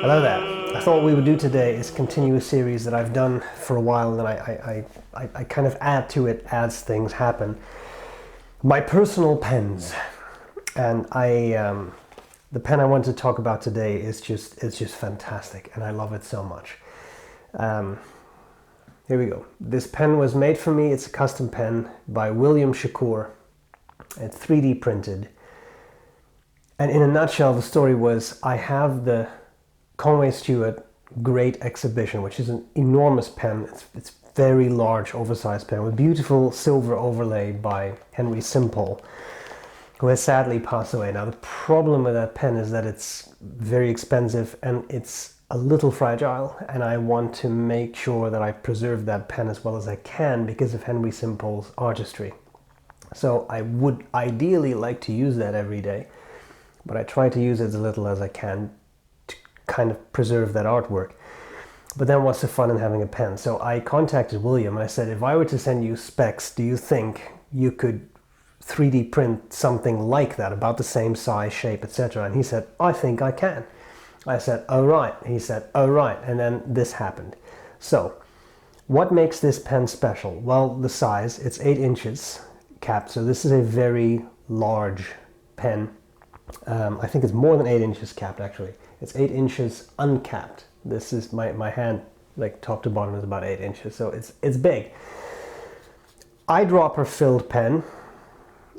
Hello there. I thought what we would do today is continue a series that I've done for a while, and I kind of add to it as things happen. My personal pens, and the pen I want to talk about today is just fantastic, and I love it so much. Here we go. This pen was made for me. It's a custom pen by William Shakur. It's 3D printed. And in a nutshell, the story was I have the Conway Stewart Great Exhibition, which is an enormous pen. It's very large, oversized pen with beautiful silver overlay by Henry Simple, who has sadly passed away. Now, the problem with that pen is that it's very expensive and it's a little fragile, and I want to make sure that I preserve that pen as well as I can because of Henry Simple's artistry. So I would ideally like to use that every day, but I try to use it as little as I can to kind of preserve that artwork. But then what's the fun in having a pen? So I contacted William and I said, if I were to send you specs, do you think you could 3D print something like that, about the same size, shape, etc.? And he said, I think I can. I said, oh right. He said, oh right. And then this happened. So what makes this pen special? Well, the size. It's 8 inches capped. So this is a very large pen. I think it's more than 8 inches capped, actually. It's 8 inches uncapped. This is my hand, like top to bottom, is about 8 inches, so it's big. Eyedropper filled pen,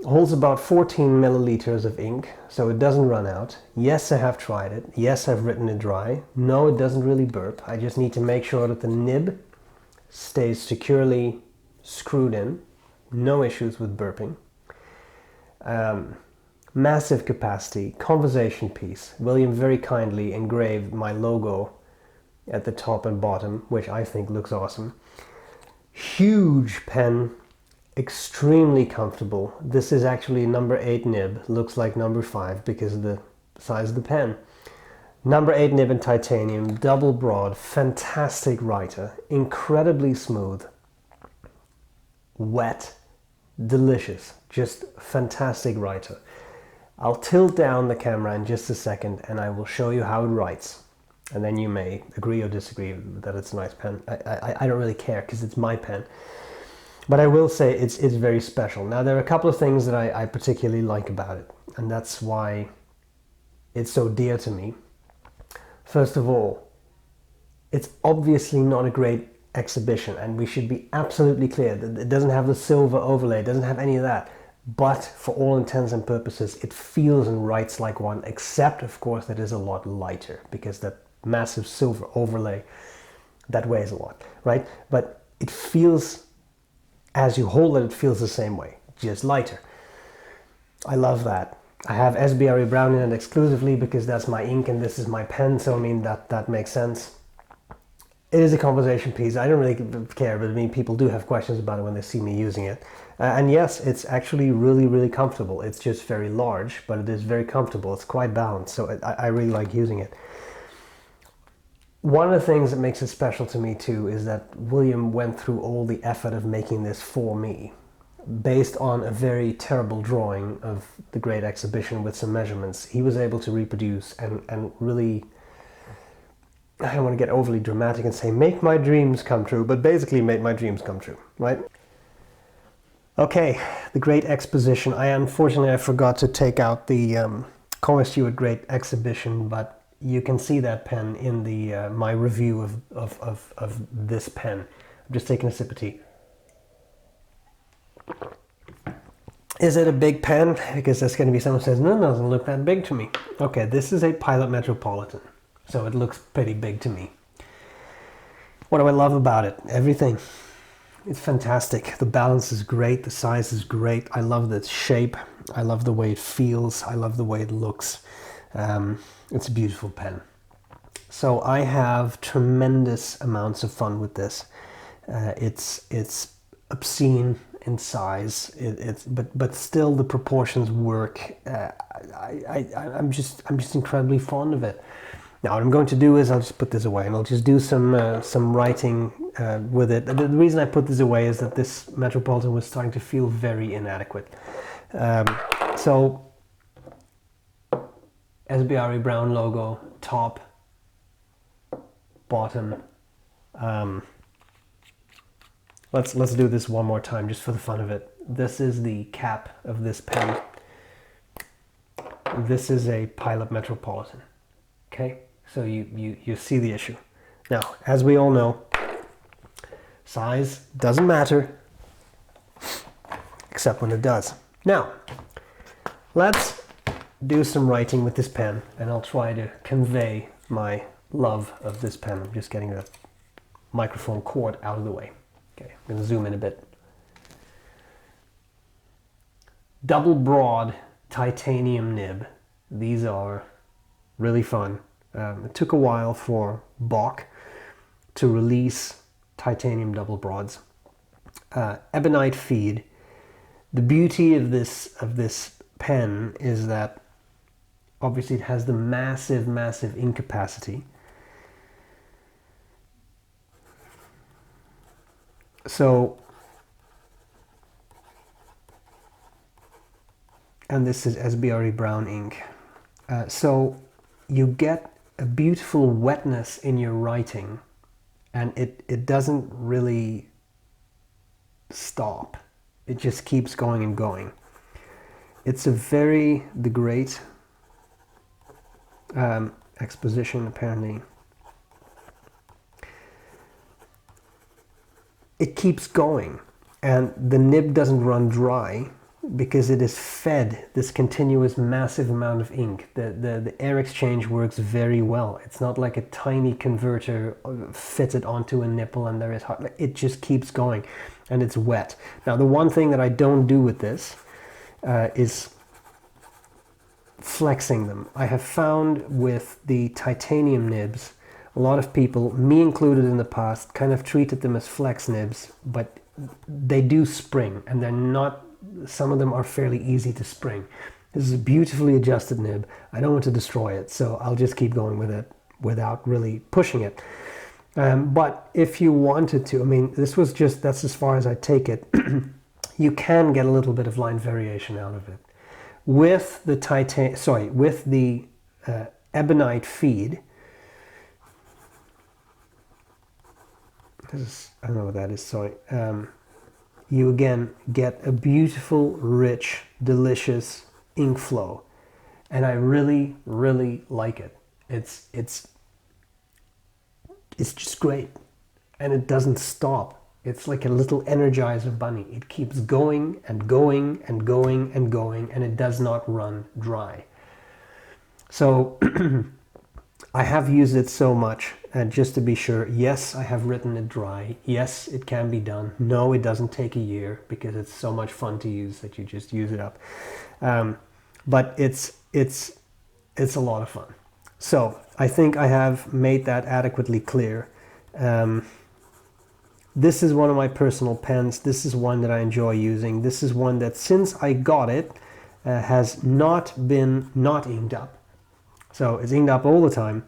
holds about 14 milliliters of ink, so it doesn't run out. Yes, I have tried it. Yes, I've written it dry. No, it doesn't really burp. I just need to make sure that the nib stays securely screwed in. No issues with burping. Massive capacity, conversation piece. William very kindly engraved my logo at the top and bottom, which I think looks awesome. Huge pen, extremely comfortable. This is actually number 8 nib, looks like number 5 because of the size of the pen. Number 8 nib in titanium, double broad, fantastic writer, incredibly smooth, wet, delicious, just fantastic writer. I'll tilt down the camera in just a second and I will show you how it writes. And then you may agree or disagree that it's a nice pen. I don't really care because it's my pen. But I will say it's very special. Now, there are a couple of things that I particularly like about it, and that's why it's so dear to me. First of all, it's obviously not a great exhibition, and we should be absolutely clear that it doesn't have the silver overlay, it doesn't have any of that. But for all intents and purposes, it feels and writes like one, except of course that it is a lot lighter because that massive silver overlay, that weighs a lot, right? But it feels, as you hold it feels the same way, just lighter. I love that. I have sbrebrown in it exclusively because that's my ink and this is my pen, so I mean that makes sense. It is a conversation piece. I don't really care, but I mean, people do have questions about it when they see me using it. And yes, it's actually really, really comfortable. It's just very large, but it is very comfortable. It's quite balanced, so I really like using it. One of the things that makes it special to me too is that William went through all the effort of making this for me, based on a very terrible drawing of the Great Exhibition with some measurements. He was able to reproduce and really, I don't want to get overly dramatic and say make my dreams come true, but basically make my dreams come true, right? Okay, the Great Exposition. Unfortunately I forgot to take out the Conway Stewart Great Exhibition, but you can see that pen in the my review of this pen. I'm just taking a sip of tea. Is it a big pen? Because there's going to be someone who says, no, it doesn't look that big to me. Okay, this is a Pilot Metropolitan, so it looks pretty big to me. What do I love about it? Everything. It's fantastic. The balance is great. The size is great. I love the shape. I love the way it feels. I love the way it looks. It's a beautiful pen. So I have tremendous amounts of fun with this. It's obscene in size. But still the proportions work. I'm just incredibly fond of it. Now what I'm going to do is I'll just put this away and I'll just do some writing with it. The reason I put this away is that this Metropolitan was starting to feel very inadequate. So SbRe Brown logo, top, bottom. Let's do this one more time just for the fun of it. This is the cap of this pen. This is a Pilot Metropolitan. Okay, so you see the issue. Now, as we all know, size doesn't matter, except when it does. Now, let's do some writing with this pen, and I'll try to convey my love of this pen. I'm just getting the microphone cord out of the way. Okay, I'm going to zoom in a bit. Double broad titanium nib. These are really fun. It took a while for B.R.E to release titanium double broads. Ebonite feed. The beauty of this pen is that obviously it has the massive ink capacity. So, and this is S.B.R.E. brown ink. So you get a beautiful wetness in your writing, and it doesn't really stop. It just keeps going and going. It's the great Exposition, apparently. It keeps going, and the nib doesn't run dry because it is fed this continuous massive amount of ink. The air exchange works very well. It's not like a tiny converter fitted onto a nipple and there is hot. It just keeps going, and it's wet. Now, the one thing that I don't do with this is flexing them. I have found with the titanium nibs, a lot of people, me included in the past, kind of treated them as flex nibs, but they do spring, and they're not, some of them are fairly easy to spring. This is a beautifully adjusted nib. I don't want to destroy it, so I'll just keep going with it without really pushing it. But if you wanted to, I mean, that's as far as I take it. You can get a little bit of line variation out of it. With the ebonite feed, I don't know what that is, sorry. You again get a beautiful, rich, delicious ink flow, and I really like it. It's just great, and it doesn't stop. It's like a little Energizer bunny. It keeps going and going and going and going, and it does not run dry. So I have used it so much, and just to be sure, yes, I have written it dry. Yes, it can be done. No, it doesn't take a year because it's so much fun to use that you just use it up. But it's a lot of fun. So I think I have made that adequately clear. This is one of my personal pens. This is one that I enjoy using. This is one that since I got it has not been not inked up. So it's inked up all the time.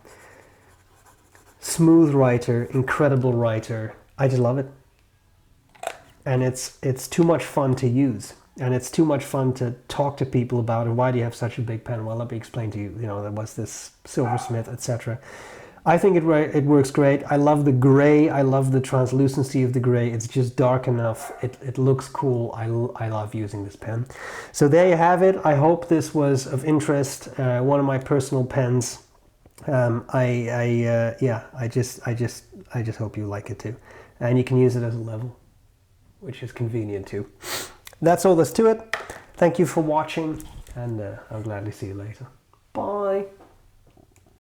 Smooth writer, incredible writer. I just love it. And it's too much fun to use. And it's too much fun to talk to people about. And why do you have such a big pen? Well, let me explain to you. You know, there was this silversmith, etc. I think it works great. I love the gray. I love the translucency of the gray. It's just dark enough. It looks cool. I love using this pen. So there you have it. I hope this was of interest. One of my personal pens. I just hope you like it too. And you can use it as a level, which is convenient too. That's all there's to it. Thank you for watching, and I'll gladly see you later.